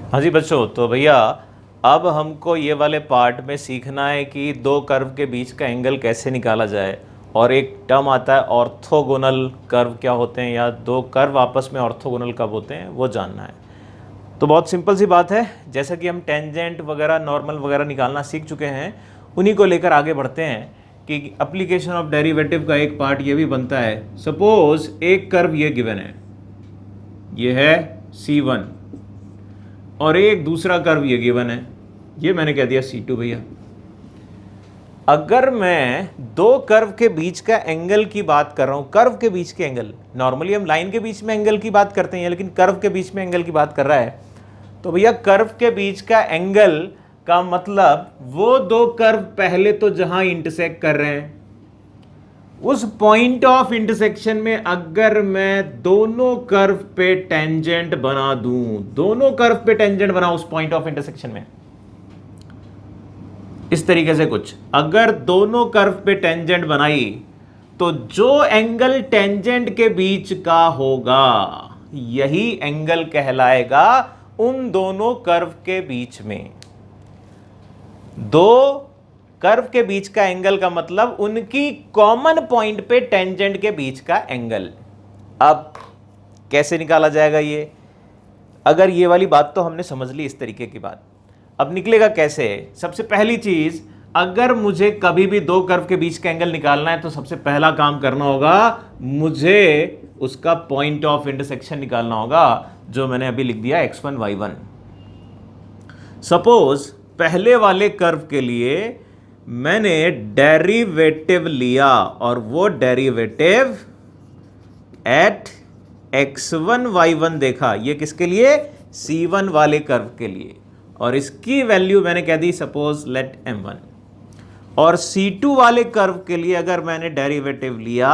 हाँ जी बच्चों, तो भैया अब हमको ये वाले पार्ट में सीखना है कि दो कर्व के बीच का एंगल कैसे निकाला जाए। और एक टर्म आता है ऑर्थोगोनल कर्व क्या होते हैं, या दो कर्व आपस में ऑर्थोगोनल कब होते हैं, वो जानना है। तो बहुत सिंपल सी बात है, जैसा कि हम टेंजेंट वगैरह नॉर्मल वगैरह निकालना सीख चुके हैं, उन्हीं को लेकर आगे बढ़ते हैं कि एप्लीकेशन ऑफ डेरिवेटिव का एक पार्ट ये भी बनता है। सपोज एक कर्व ये गिवन है, ये है C1, और एक दूसरा कर्व ये गिवन है, ये मैंने कह दिया C2 भैया। अगर मैं दो कर्व के बीच का एंगल की बात कर रहा हूं, कर्व के बीच के एंगल, नॉर्मली हम लाइन के बीच में एंगल की बात करते हैं, लेकिन कर्व के बीच में एंगल की बात कर रहा है, तो भैया कर्व के बीच का एंगल का मतलब वो दो कर्व पहले तो जहां इंटरसेक्ट कर रहे हैं, उस पॉइंट ऑफ इंटरसेक्शन में अगर मैं दोनों कर्व पे टेंजेंट बना दूं, दोनों कर्व पे टेंजेंट बनाऊं उस पॉइंट ऑफ इंटरसेक्शन में, इस तरीके से कुछ, अगर दोनों कर्व पे टेंजेंट बनाई तो जो एंगल टेंजेंट के बीच का होगा यही एंगल कहलाएगा उन दोनों कर्व के बीच में। दो कर्व के बीच का एंगल का मतलब उनकी कॉमन पॉइंट पे टेंजेंट के बीच का एंगल। अब कैसे निकाला जाएगा ये, अगर ये वाली बात तो हमने समझ ली, इस तरीके की बात, अब निकलेगा कैसे। सबसे पहली चीज, अगर मुझे कभी भी दो कर्व के बीच का एंगल निकालना है तो सबसे पहला काम करना होगा, मुझे उसका पॉइंट ऑफ इंटरसेक्शन निकालना होगा, जो मैंने अभी लिख दिया x1 y1। सपोज पहले वाले कर्व के लिए मैंने डेरिवेटिव लिया और वो डेरिवेटिव एट x1 y1 देखा, ये किसके लिए, C1 वाले कर्व के लिए, और इसकी वैल्यू मैंने कह दी सपोज लेट m1। और C2 वाले कर्व के लिए अगर मैंने डेरिवेटिव लिया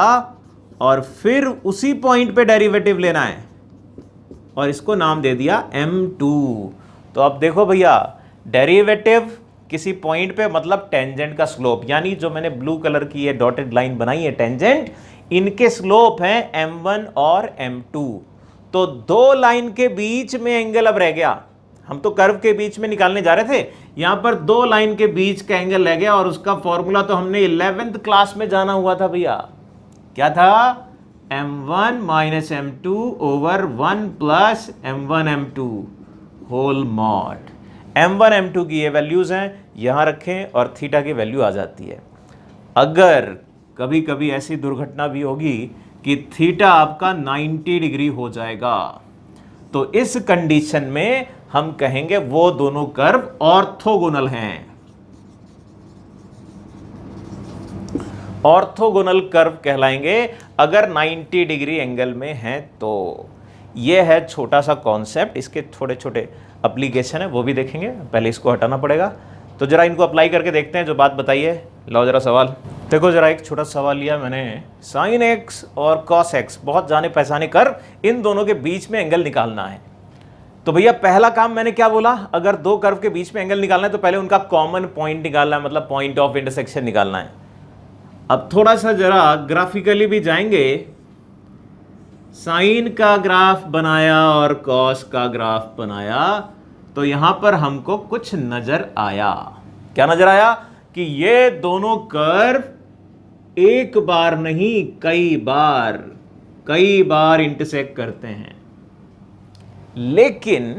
और फिर उसी पॉइंट पे डेरिवेटिव लेना है और इसको नाम दे दिया m2। तो अब देखो भैया, डेरिवेटिव किसी पॉइंट पे मतलब टेंजेंट का स्लोप, यानी जो मैंने ब्लू कलर की ये डॉटेड लाइन बनाई है टेंजेंट, इनके स्लोप हैं m1 और m2। तो दो लाइन के बीच में एंगल अब रह गया, हम तो कर्व के बीच में निकालने जा रहे थे, यहां पर दो लाइन के बीच का एंगल रह गया, और उसका फॉर्मूला तो हमने 11th क्लास में जाना हुआ था भैया। क्या था, m1 minus m2 over 1 plus m1 m2 whole mod. m1 m2 की ये वैल्यूज हैं, यहां रखें और थीटा की वैल्यू आ जाती है। अगर कभी कभी ऐसी दुर्घटना भी होगी कि थीटा आपका 90 डिग्री हो जाएगा, तो इस कंडीशन में हम कहेंगे वो दोनों कर्व ऑर्थोगोनल हैं। ऑर्थोगोनल कर्व कहलाएंगे अगर 90 डिग्री एंगल में हैं तो। यह है छोटा सा कॉन्सेप्ट, इसके छोटे छोटे एप्लीकेशन है, वो भी देखेंगे, पहले इसको हटाना पड़ेगा। तो जरा इनको अप्लाई करके देखते हैं जो बात बताइए। लाओ जरा सवाल देखो, जरा एक छोटा सवाल लिया मैंने, साइन एक्स और कॉस एक्स बहुत जाने पहचाने कर्व, इन दोनों के बीच में एंगल निकालना है। तो भैया पहला काम मैंने क्या बोला, अगर दो कर्व के बीच में एंगल निकालना है तो पहले उनका कॉमन पॉइंट निकालना है, मतलब पॉइंट ऑफ इंटरसेक्शन निकालना है। अब थोड़ा सा जरा ग्राफिकली भी जाएंगे, साइन का ग्राफ बनाया और कॉस का ग्राफ बनाया, तो यहां पर हमको कुछ नजर आया। क्या नजर आया, कि ये दोनों कर्व एक बार नहीं कई बार इंटरसेक्ट करते हैं। लेकिन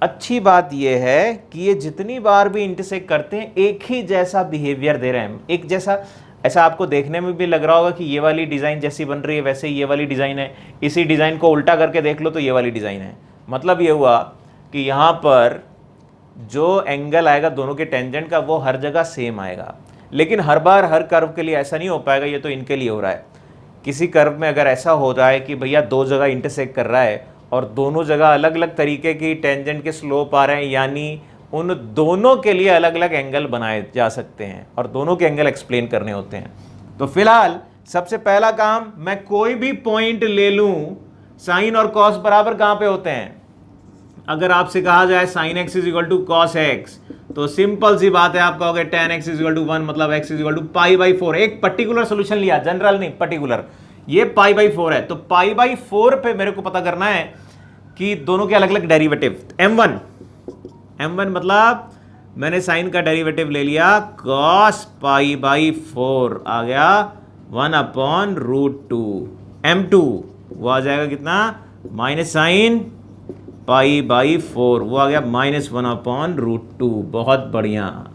अच्छी बात यह है कि ये जितनी बार भी इंटरसेक्ट करते हैं एक ही जैसा बिहेवियर दे रहे हैं, एक जैसा। ऐसा आपको देखने में भी लग रहा होगा कि ये वाली डिज़ाइन जैसी बन रही है वैसे ही ये वाली डिज़ाइन है, इसी डिज़ाइन को उल्टा करके देख लो तो ये वाली डिज़ाइन है। मतलब ये हुआ कि यहाँ पर जो एंगल आएगा दोनों के टेंजेंट का वो हर जगह सेम आएगा, लेकिन हर बार हर कर्व के लिए ऐसा नहीं हो पाएगा। ये तो इनके लिए हो रहा है। किसी कर्व में अगर ऐसा हो रहा है कि भैया दो जगह इंटरसेक्ट कर रहा है और दोनों जगह अलग अलग तरीके की टेंजेंट के स्लोप आ रहे हैं, यानी उन दोनों के लिए अलग अलग एंगल बनाए जा सकते हैं और दोनों के एंगल एक्सप्लेन करने होते हैं। तो फिलहाल सबसे पहला काम, मैं कोई भी पॉइंट ले लूं, साइन और कॉस बराबर कहां पे होते हैं। अगर आपसे कहा जाए sine x is equal to cos x, तो सिंपल सी बात है, आप कहोगे tan x is equal to 1, मतलब x इज इक्वल टू π/4। एक पर्टिकुलर सोल्यूशन लिया, जनरल नहीं, पर्टिकुलर, ये π/4 है। तो π/4 पे मेरे को पता करना है कि दोनों के अलग अलग डेरिवेटिव। m1 m1 मतलब मैंने साइन का डेरिवेटिव ले लिया, cos पाई बाई 4 आ गया 1/√2। m2 वो आ जाएगा कितना, माइनस साइन पाई बाई 4 वो आ गया -1/√2। बहुत बढ़िया।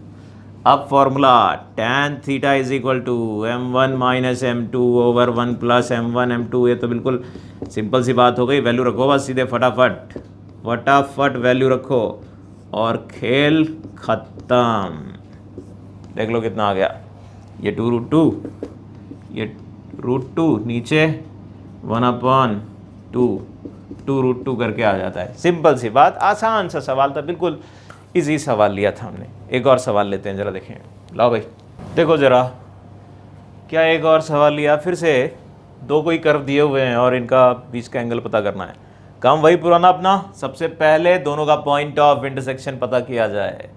अब formula tan theta is equal to m1 minus m2 over 1 plus m1 m2। ये तो बिल्कुल सिंपल सी बात हो गई। वैल्यू रखो बस सीधे फटाफट फटाफट वैल्यू रखो और खेल खत्म। देख लो कितना आ गया, ये 2√2, ये √2 नीचे 1/2, 2√2 करके आ जाता है। सिंपल सी बात, आसान सा सवाल था, बिल्कुल इजी सवाल लिया था हमने। एक और सवाल लेते हैं, जरा देखें। लाओ भाई देखो जरा, क्या एक और सवाल लिया फिर से। दो कोई कर्व दिए हुए हैं और इनका बीच का एंगल पता करना है। काम वही पुराना अपना, सबसे पहले दोनों का पॉइंट ऑफ इंटरसेक्शन पता किया जाए।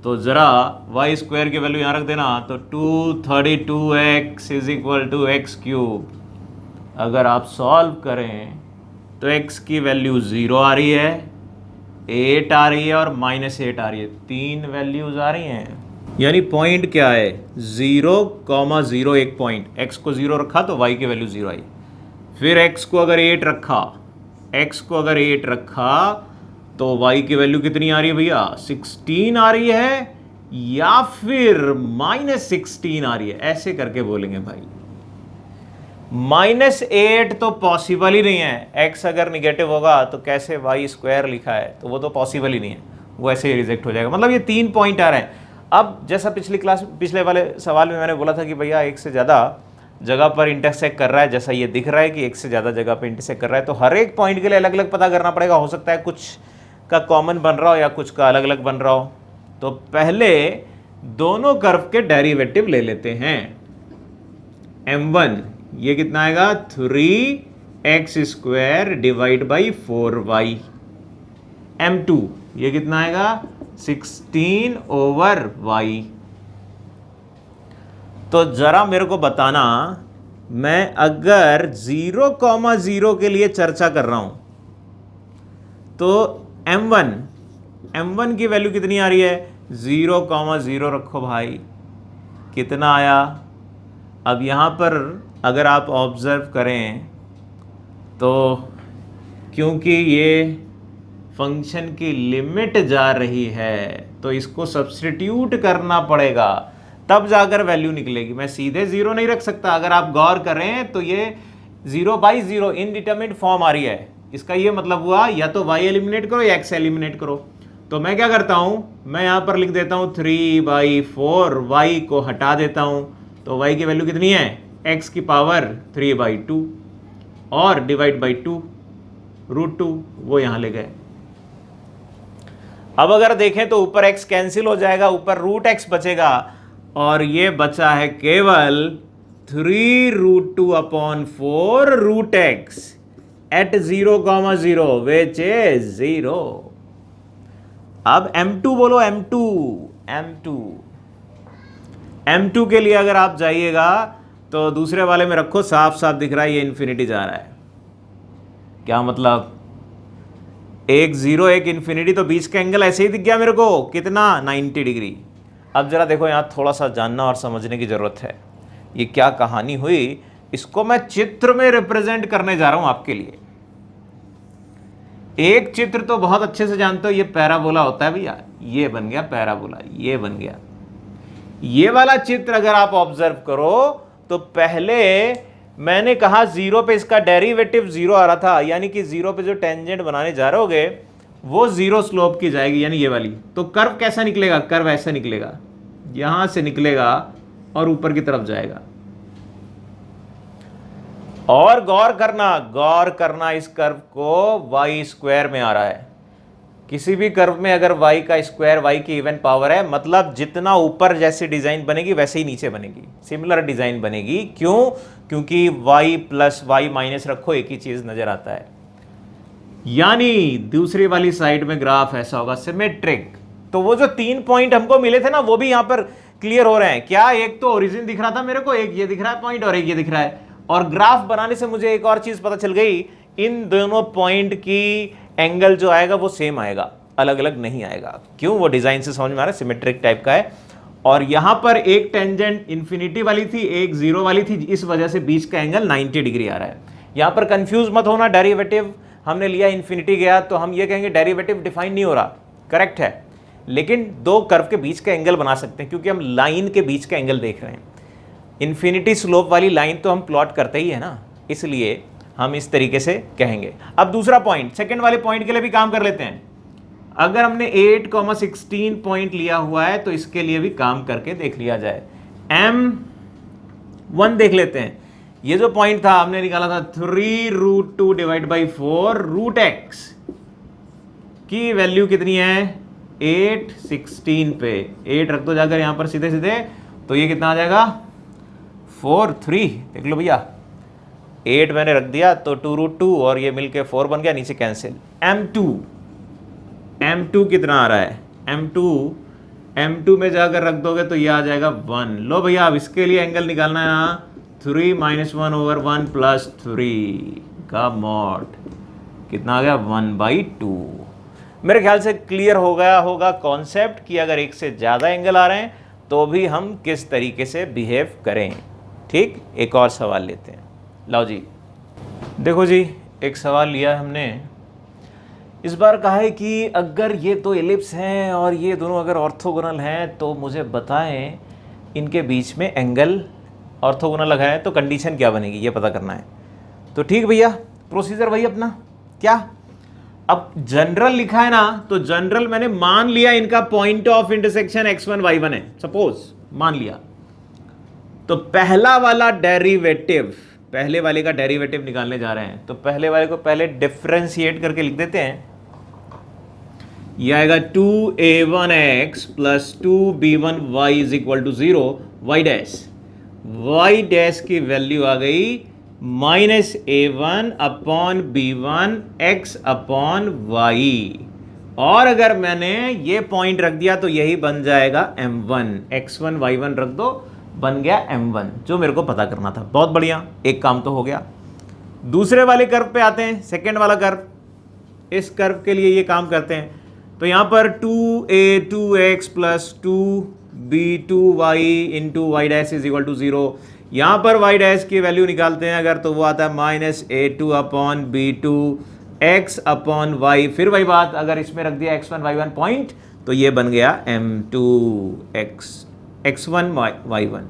तो ज़रा वाई स्क्वायर की वैल्यू यहाँ रख देना, तो 232x is equal to x³। अगर आप सॉल्व करें तो x की वैल्यू 0 आ रही है, 8 आ रही है और -8 आ रही है। तीन वैल्यूज आ रही हैं, यानी पॉइंट क्या है 0,0 एक पॉइंट। x को 0 रखा तो y की वैल्यू 0 आई। फिर x को अगर 8 रखा तो y की वैल्यू कितनी आ रही है भैया, 16 आ रही है या फिर -16 आ रही है। ऐसे करके बोलेंगे भाई। -8 तो पॉसिबल ही नहीं है। x अगर निगेटिव होगा तो कैसे वाई स्क्वायर लिखा है, तो वो तो पॉसिबल ही नहीं है, वो ऐसे ही रिजेक्ट हो जाएगा। मतलब ये 3 पॉइंट आ रहे हैं। अब जैसा पिछले वाले सवाल में मैंने बोला था कि भैया एक से ज़्यादा जगह पर इंटरसेक्ट कर रहा है, जैसा ये दिख रहा है कि एक से ज़्यादा जगह पर इंटरसेक्ट कर रहा है, तो हर एक पॉइंट के लिए अलग अलग पता करना पड़ेगा। हो सकता है कुछ का कॉमन बन रहा हो या कुछ का अलग अलग बन रहा हो। तो पहले दोनों कर्व के डेरिवेटिव ले लेते हैं। m1 ये कितना आएगा, 3x² divide by 4y। m2 ये कितना आएगा, 16 ओवर y। तो जरा मेरे को बताना, मैं अगर 0,0 के लिए चर्चा कर रहा हूं तो m1 की वैल्यू कितनी आ रही है, 0,0 रखो भाई, कितना आया। अब यहां पर अगर आप ऑब्जर्व करें तो क्योंकि ये फंक्शन की लिमिट जा रही है तो इसको सब्स्टिट्यूट करना पड़ेगा, तब जाकर वैल्यू निकलेगी। मैं सीधे 0 नहीं रख सकता। अगर आप गौर करें तो ये 0/0 इनडिटरमिनेट फॉर्म आ रही है। इसका ये मतलब हुआ या तो y एलिमिनेट करो या x एलिमिनेट करो। तो मैं क्या करता हूं, मैं यहां पर लिख देता हूं 3/4, y को हटा देता हूं तो y की वैल्यू कितनी है, x की पावर 3/2 और डिवाइड बाई 2 √2 वो यहां ले गए। अब अगर देखें तो ऊपर x कैंसिल हो जाएगा, ऊपर √x बचेगा और ये बचा है केवल 3√2/4 √x at 0,0 which is 0। अब m2 बोलो, m2 के लिए अगर आप जाइएगा तो दूसरे वाले में रखो, साफ साफ दिख रहा है ये इन्फिनिटी जा रहा है। क्या मतलब, एक 0 एक इन्फिनिटी, तो बीच का एंगल ऐसे ही दिख गया मेरे को, कितना 90 डिग्री। अब जरा देखो, यहां थोड़ा सा जानना और समझने की जरूरत है। ये क्या कहानी हुई, इसको मैं चित्र में रिप्रेजेंट करने जा रहा हूं आपके लिए। एक चित्र तो बहुत अच्छे से जानते हो, ये पैराबोला होता है भैया, ये बन गया पैराबोला, ये बन गया। ये वाला चित्र अगर आप ऑब्जर्व करो तो पहले मैंने कहा 0 पे इसका डेरिवेटिव 0 आ रहा था, यानी कि 0 पे जो टेंजेंट बनाने जा रहे होगे वो 0 स्लोप की जाएगी, यानी ये वाली। तो कर्व कैसा निकलेगा, कर्व ऐसा निकलेगा, यहां से निकलेगा और ऊपर की तरफ जाएगा। और गौर करना इस कर्व को y² में आ रहा है। किसी भी कर्व में अगर y का स्क्वायर y की इवन पावर है, मतलब जितना ऊपर जैसी डिजाइन बनेगी वैसे ही नीचे बनेगी, सिमिलर डिजाइन बनेगी। क्यों, क्योंकि y प्लस y माइनस रखो एक ही चीज नजर आता है। यानी दूसरी वाली साइड में ग्राफ ऐसा होगा, सिमेट्रिक। तो वो जो 3 पॉइंट हमको मिले थे ना, वो भी यहां पर क्लियर हो रहे हैं। क्या, एक तो ओरिजिन दिख रहा था मेरे को, एक ये दिख रहा है पॉइंट और एक ये दिख रहा है। और ग्राफ बनाने से मुझे एक और चीज पता चल गई, इन दोनों पॉइंट की एंगल जो आएगा वो सेम आएगा, अलग अलग नहीं आएगा। क्यों? वो डिजाइन से समझ में आ रहा है, सिमेट्रिक टाइप का है। और यहां पर एक टेंजेंट इन्फिनिटी वाली थी, एक जीरो वाली थी, इस वजह से बीच का एंगल 90 डिग्री आ रहा है। यहां पर कंफ्यूज मत होना, डेरिवेटिव हमने लिया इन्फिनिटी गया तो हम ये कहेंगे डेरिवेटिव डिफाइन नहीं हो रहा, करेक्ट है, लेकिन दो कर्व के बीच का एंगल बना सकते हैं क्योंकि हम लाइन के बीच का एंगल देख रहे हैं। इन्फिनिटी स्लोप वाली लाइन तो हम प्लॉट करते ही है ना, इसलिए हम इस तरीके से कहेंगे। अब दूसरा पॉइंट, सेकंड वाले पॉइंट के लिए भी काम कर लेते हैं। अगर हमने 8,16 पॉइंट लिया हुआ है तो इसके लिए भी काम करके देख लिया जाए। M1 देख लेते हैं। ये जो पॉइंट था हमने निकाला था 3√2 डिवाइड बाई 4√x की वैल्यू कितनी है? 816 पे 8 रख दो जाकर यहां पर सीधे सीधे, तो ये कितना आ जाएगा? 4/3। देख लो भैया, 8 मैंने रख दिया तो 2√2 और ये मिलके 4 बन गया, नीचे कैंसिल। M2 कितना आ रहा है? M2 में जाकर रख दोगे तो ये आ जाएगा 1। लो भैया, अब इसके लिए एंगल निकालना है यहाँ, 3 - 1/1 + 3 का मॉड कितना आ गया? 1/2। मेरे ख्याल से क्लियर हो गया होगा कॉन्सेप्ट कि अगर एक से ज़्यादा एंगल आ रहे हैं तो भी हम किस तरीके से बिहेव करें। ठीक, एक और सवाल लेते हैं। लाओ जी, देखो जी, एक सवाल लिया हमने। इस बार कहा है कि अगर ये दो एलिप्स हैं और ये दोनों अगर ऑर्थोगोनल हैं तो मुझे बताएं इनके बीच में एंगल ऑर्थोगोनल लगा है तो कंडीशन क्या बनेगी, ये पता करना है। तो ठीक भैया, प्रोसीजर वही अपना क्या, अब जनरल लिखा है ना, तो जनरल मैंने मान लिया इनका point of intersection x1 y1 है, सपोज मान लिया। तो पहला वाला डेरिवेटिव, पहले वाले का डेरिवेटिव निकालने जा रहे हैं, तो पहले वाले को पहले डिफरेंशिएट करके लिख देते हैं। यह आएगा 2a1x + 2b1y = 0। y डैश की वैल्यू आ गई -a1/b1 x/y। और अगर मैंने ये पॉइंट रख दिया तो यही बन जाएगा m1, x1 y1 रख दो, बन गया m1, जो मेरे को पता करना था। बहुत बढ़िया, एक काम तो हो गया। दूसरे वाले कर्व पे आते हैं, सेकंड वाला कर्व। इस कर्व के लिए ये काम करते हैं, तो यहां पर 2a2x + 2b2y × y डैश = 0। यहां पर y डैश की वैल्यू निकालते हैं अगर, तो वो आता है -a2/b2 x/y। फिर वही बात, अगर इसमें रख दिया x1 y1 पॉइंट तो ये बन गया m2 x1 y1।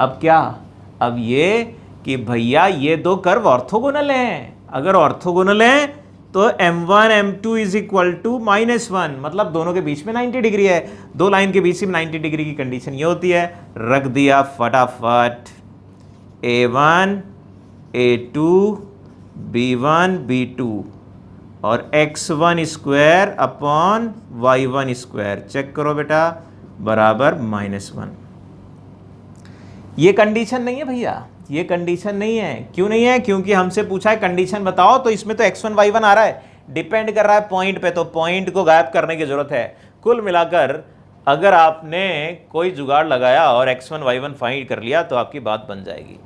अब क्या, अब ये कि भैया ये दो कर्व ऑर्थोगोनल हैं। अगर ऑर्थोगोनल हैं तो m1 m2 = -1, मतलब दोनों के बीच में 90 डिग्री है। दो लाइन के बीच में 90 डिग्री की कंडीशन ये होती है। रख दिया फटाफट a1 a2 b1 b2 और x1² चेक करो बेटा, बराबर -1। ये कंडीशन नहीं है भैया, ये कंडीशन नहीं है। क्यों नहीं है? क्योंकि हमसे पूछा है कंडीशन बताओ, तो इसमें तो x1 y1 आ रहा है, डिपेंड कर रहा है पॉइंट पे, तो पॉइंट को गायब करने की जरूरत है। कुल मिलाकर अगर आपने कोई जुगाड़ लगाया और x1 y1 फाइंड कर लिया तो आपकी बात बन जाएगी।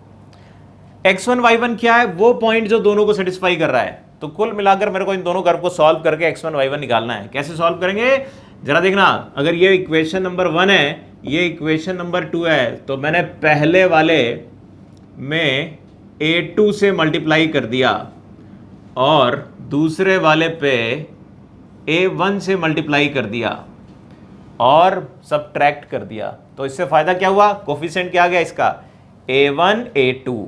x1 y1 क्या है? वो पॉइंट जो दोनों को सेटिस्फाई कर रहा है। तो कुल मिलाकर मेरे को इन दोनों कर्व को सॉल्व करके x1 y1 निकालना है। कैसे सॉल्व करेंगे जरा देखना। अगर ये इक्वेशन नंबर 1 है, ये इक्वेशन नंबर 2 है, तो मैंने पहले वाले में a2 से मल्टीप्लाई कर दिया और दूसरे वाले पे a1 से मल्टीप्लाई कर दिया और सबट्रैक्ट कर दिया। तो इससे फायदा क्या हुआ? कोफिशिएंट क्या आ गया इसका? a1 a2।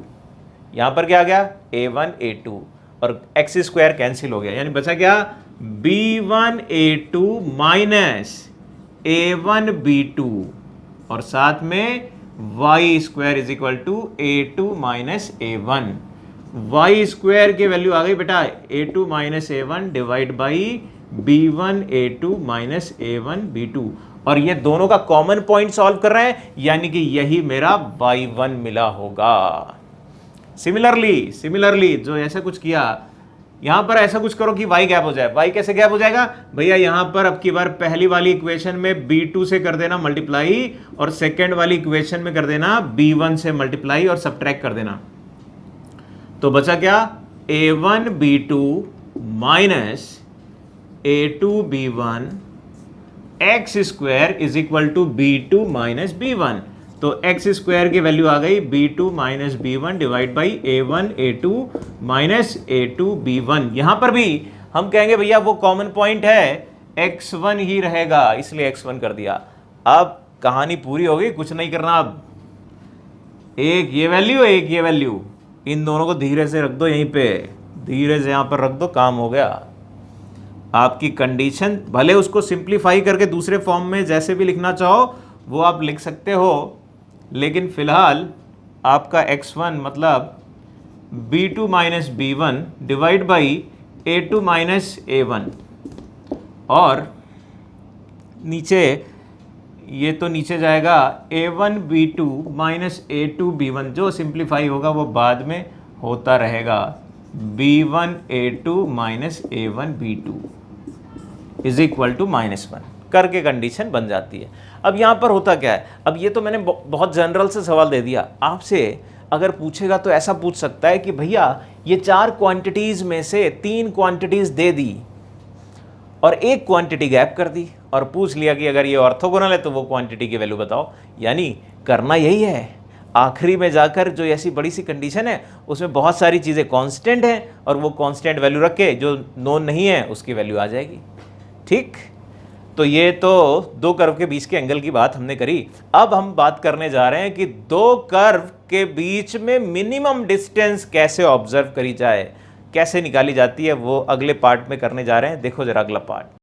यहां पर क्या आ गया? a1 a2 और x² कैंसिल हो गया, यानी बचा क्या? b1 a2 - a1 b2 और साथ में y² = a2 - a1। y² की वैल्यू आ गई बेटा a2 - a1 divide by b1 a2 - a1 b2। और ये दोनों का कॉमन पॉइंट सॉल्व कर रहे हैं, यानी कि यही मेरा y1 मिला होगा। सिमिलरली जो ऐसा कुछ किया, यहां पर ऐसा कुछ करो कि y गैप हो जाए। y कैसे गैप हो जाएगा भैया? यहां पर अब की बार पहली वाली इक्वेशन में b2 से कर देना मल्टीप्लाई और सेकेंड वाली इक्वेशन में कर देना b1 से मल्टीप्लाई और सबट्रैक्ट कर देना। तो बचा क्या? a1 b2 - a2b1 x square is equal to b2 minus b1। तो एक्स स्क्वायर की वैल्यू आ गई b2 minus b1 divide by a1 a2 minus a2 b1। यहां पर भी हम कहेंगे भैया वो कॉमन पॉइंट है x1 ही रहेगा, इसलिए x1 कर दिया। अब कहानी पूरी हो गई, कुछ नहीं करना। अब एक ये वैल्यू एक ये वैल्यू, इन दोनों को धीरे से रख दो यहीं पे, धीरे से यहां पर रख दो, काम हो गया। आपकी कंडीशन भले उसको सिंप्लीफाई करके दूसरे फॉर्म में जैसे भी लिखना चाहो वो आप लिख सकते हो, लेकिन फिलहाल आपका x1 मतलब b2 minus b1 divide by a2 minus a1, और नीचे ये तो नीचे जाएगा a1 b2 minus a2 b1, जो सिंप्लीफाई होगा वो बाद में होता रहेगा, b1 a2 minus a1 b2 is equal to -1 करके कंडीशन बन जाती है। अब यहाँ पर होता क्या है, अब ये तो मैंने बहुत जनरल से सवाल दे दिया। आपसे अगर पूछेगा तो ऐसा पूछ सकता है कि भैया ये 4 क्वांटिटीज में से 3 क्वांटिटीज दे दी और एक क्वांटिटी गैप कर दी, और पूछ लिया कि अगर ये ऑर्थोगोनल है तो वो क्वांटिटी की वैल्यू बताओ। यानी करना यही है, आखिरी में जाकर जो ऐसी बड़ी सी कंडीशन है उसमें बहुत सारी चीज़ें कांस्टेंट हैं और वो कांस्टेंट वैल्यू रख के जो नोन नहीं है उसकी वैल्यू आ जाएगी। ठीक, तो ये तो 2 कर्व के बीच के एंगल की बात हमने करी। अब हम बात करने जा रहे हैं कि 2 कर्व के बीच में मिनिमम डिस्टेंस कैसे ऑब्जर्व करी जाए, कैसे निकाली जाती है, वो अगले पार्ट में करने जा रहे हैं। देखो जरा अगला पार्ट।